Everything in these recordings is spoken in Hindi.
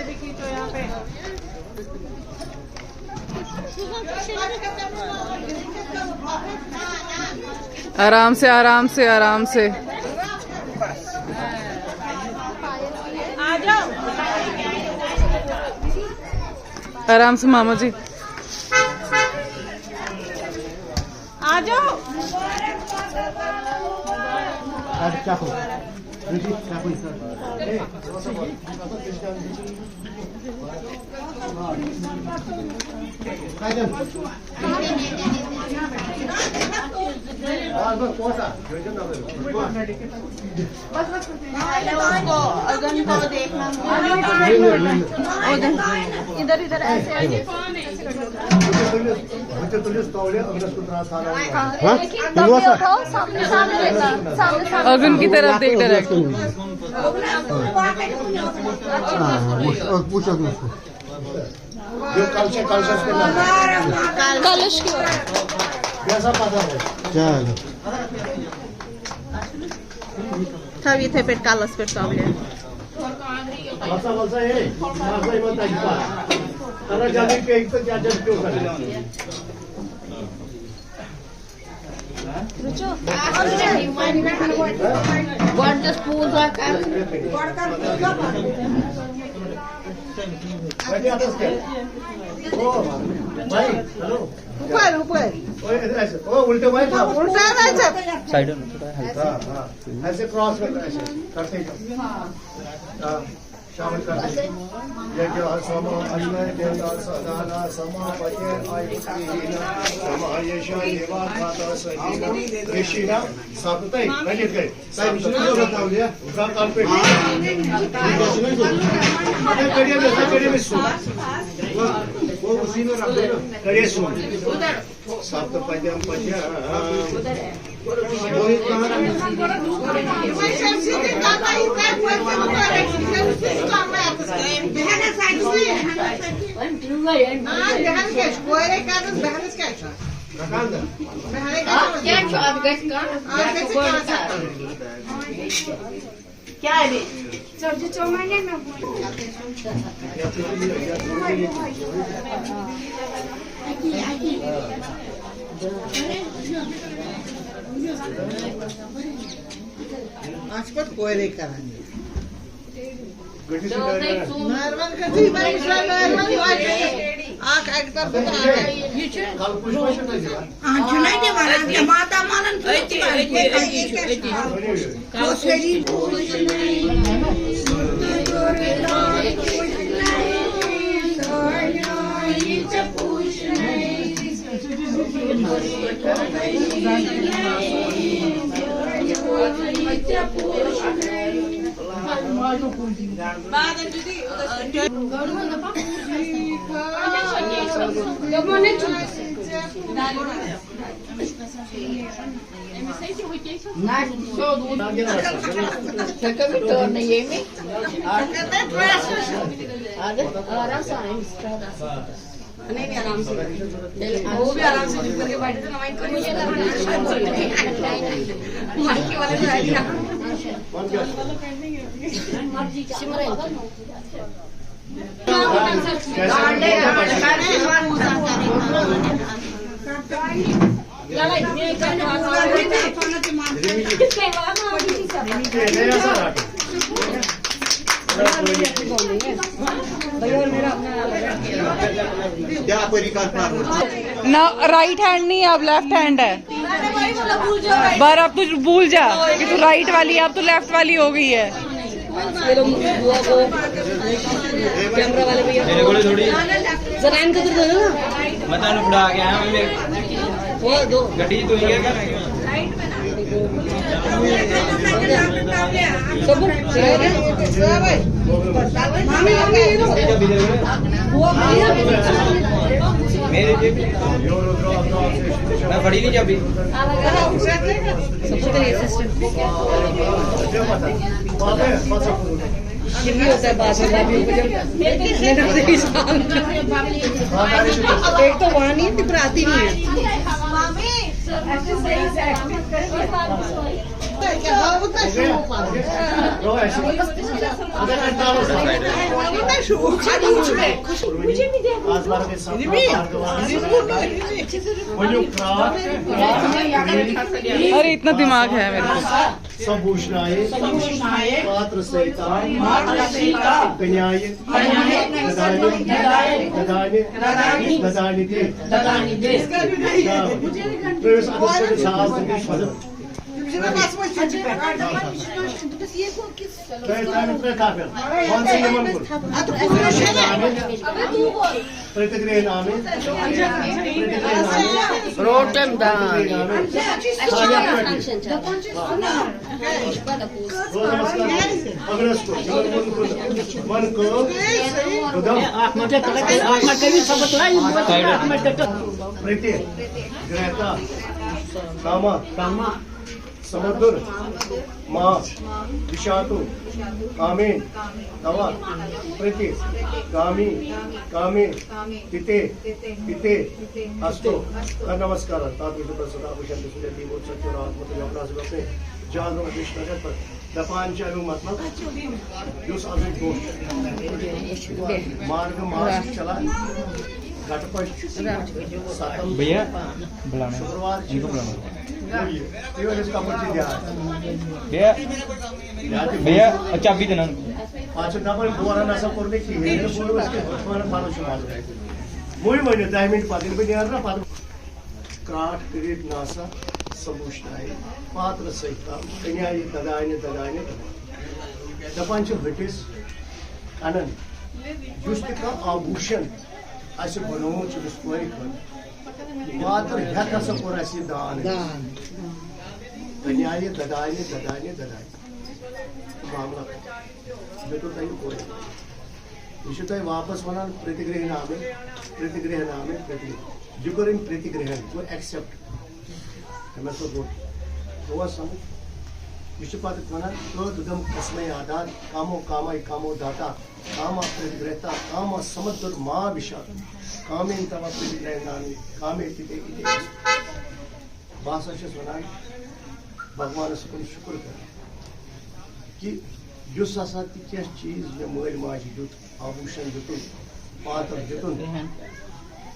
से भी खींचो यहाँ पे। आराम से आराम से आराम से। आ जाओ आराम से मामा जी। आ जाओ। इधर इधर ऐसे अगन की तरफ देख डायरेक्ट। कलश क्यों थे पेट कालस पेट Kawale what the schools are ऊपर ऊपर उल्टे उल्टा साइड ऐसे क्रॉस करते शामिल कर सप्त पद्यम पद्य क्या है सब्जी चौमाने में आज पर कोयरे कराने नॉर्मल का जी भाई नॉर्मल आंख एक तरफ जुलाई ने वाला माता मानन नहीं आराम से वो भी आराम से चुप करके बैठे थे ना माइक ना राइट हैंड नहीं अब लेफ्ट हैंड है। बार अब तू भूल जा कि तू राइट वाली है, अब तो लेफ्ट वाली हो गई है। कैमरा वाले भैया मेरे को थोड़ी जराइन को तो दो ना मैं तो उड़ा के आया मैं वो दो गड्डी तो ही है क्या सब मामी मामी मेरे जेब मैं फड़ी नहीं चाबी सबसे पहले सिस्टम ये भी होता है बात में भाभी को जब एक तो वहाँ नहीं है फिर आती नहीं है क्या होता है शुरू पर रो ऐसे अगर अंदाज होता है शुरू मुझे भी दे आज बार के सब अरे इतना दिमाग है मेरे को। सबूषणाए पात्र सहिता कन्याय ददानि दे प्रवेश अगस्त साहब प्रतिक्रिया नामे रोटम दान मन को प्रीति ग्रहता कामा समुद्र माँ विषातु कामेन तवा प्रीति कामी कामे पिते पिते अस्तु कर नमस्कार तात्विक सदा भूषण सुजति बोध सत्य आत्म अपना से बसे जागरण कृष्ण पर दपांचालू मतलब जुस अजय दोष मार्ग मास चला घटपट सातम भैया शुक्रवार इसका पर्ची दिया भैया चाबी देना पाच डबल दोरा नसा करने की है बोलो इसके तुम्हारा मानो शुमार है मुई महीने 10 मिनट पादिन पे नियर ना पाद क्राट क्रीट नासा सबूषणाए पात्र सहिता कन्याय ददाने दपांच ब्रिटिश आनंद जुस्त का आभूषण ऐसे बनोमु चुस कोई पात्र ह्या कसं कोरासी दान कन्याय ददाने मामला जो तो तय कोई विशुद्ध वापस वनान प्रतिग्रहण आमे जो करें प्रतिग्रहण वो एक्सेप्ट हमें तो वो समझ विशुपात वनान तो दुदम कस्मय आदान कामो दाता कामा प्रतिग्रहता कामा समुद्र माँ विषाद कामेन तवा प्रतिग्रहणानि कामे तिते भाषा से वनान भगवान से शुक्र कर कि जुस आसा क्या चीज में मोल माज जुत आभूषण जुतुन पात्र जुतुन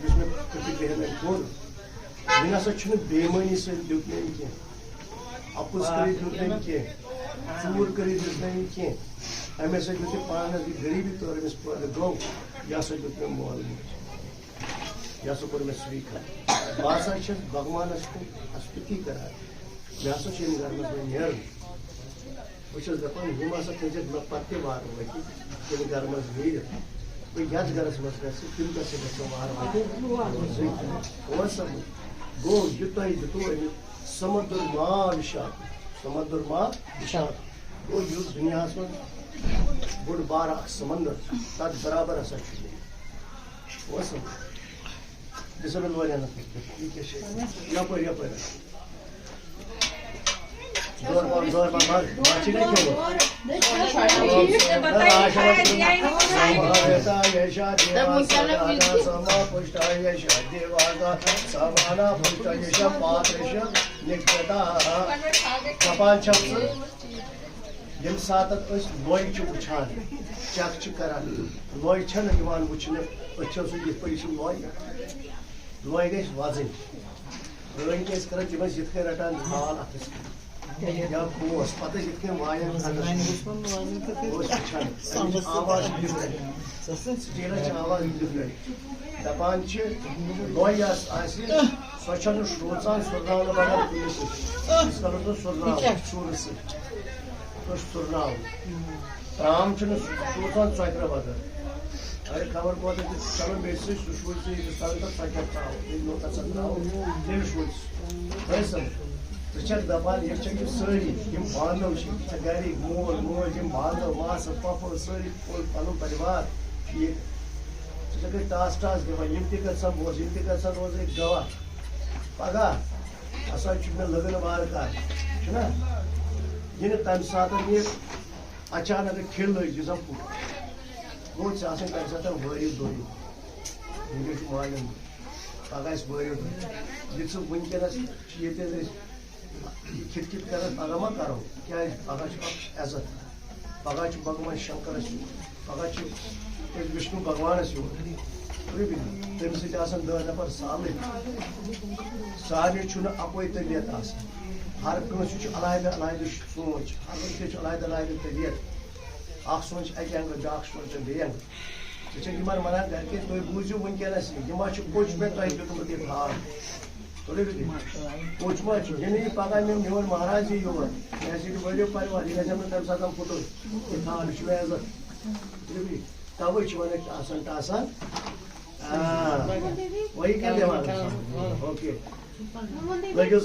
जिसमें प्रतिग्रहण कोर बिना सच बेमनी से जुतने के अपुस करी जुतने के चूर करी जुतने के हमें से जुते पाना की गरीबी तो अरमिस पर गो या से जुतने मोल या सो पर में स्वीकार भाषा से भगवान को स्तुति करा या सो इन घर में near which is the point, who must have taken the party bar over here, the garments made. We got garments must have seen the Samar. Go, you tie the two and Samadur Ma Vishat. Go use Vinyasman, good bar Samandar, that Barabar as such. Awesome. This is a lawyer. Yapper. जोर मार बाची नहीं क्यों यशा समा पुष्टा यशा देवागा समाना पुष्टा यशा पात्रेश निकटा कपाल शब्द यम सातत अस लोय च उछान चक च करान लोय छन दिवान उछने अच्छो से ये पैसे लोय गए वाजिन लोय के इस तरह जिमस जितके रटान हाल आतिस या कोस पता जितने माया आवाज डिफरेंट स्टेज आवाज डिफरेंट दपांच लॉयस आसी स्वच्छन श्रोतान सुरनाव बड़ा पुलिस इसका तो सुरनाव सुरस तो सुरनाव राम चन श्रोतान साइक्रा बदर अरे खबर को तो चलो बेसिस सुशुल से स्थान तक साइक्रा इन लोग का संताव देव शुल्स वैसे तो चल दबाल ये चल सरी ये मानव शी चगारी मोल ये मानव मास पापा सरी कोल पालो परिवार ये तो जगह टास के भाई ये का सब वो एक गवा पगा असा चुने लगन बार का है ना ये तम साथ ये अचानक खेल लो जिसम वो चाहे कर सकता वरी दोरी इंग्लिश मालूम पगा इस वरी जिसम बुन के ना ये खिट खिट कर पगह मा करो क्या पगह इज्जत पगह भगवान शंकर पगह विष्णु भगवान तम सद दह नफर साल सारे अकोई तबीयत हर कंस अलहद अलहद सोच हर कंस अलहद अलहद तबीयत अख सोच अक एंगल ब्या सोच बे एंगल वन गरके तुम बूझू वनकस यह कोच मे तुम दितमुत यह हार कोचमा ये पगह मोन महाराज योर यह वो परिवार यह गम तम सात फुट यह हार यह इज्जत तवे वन टासान वही क्या ओके लगे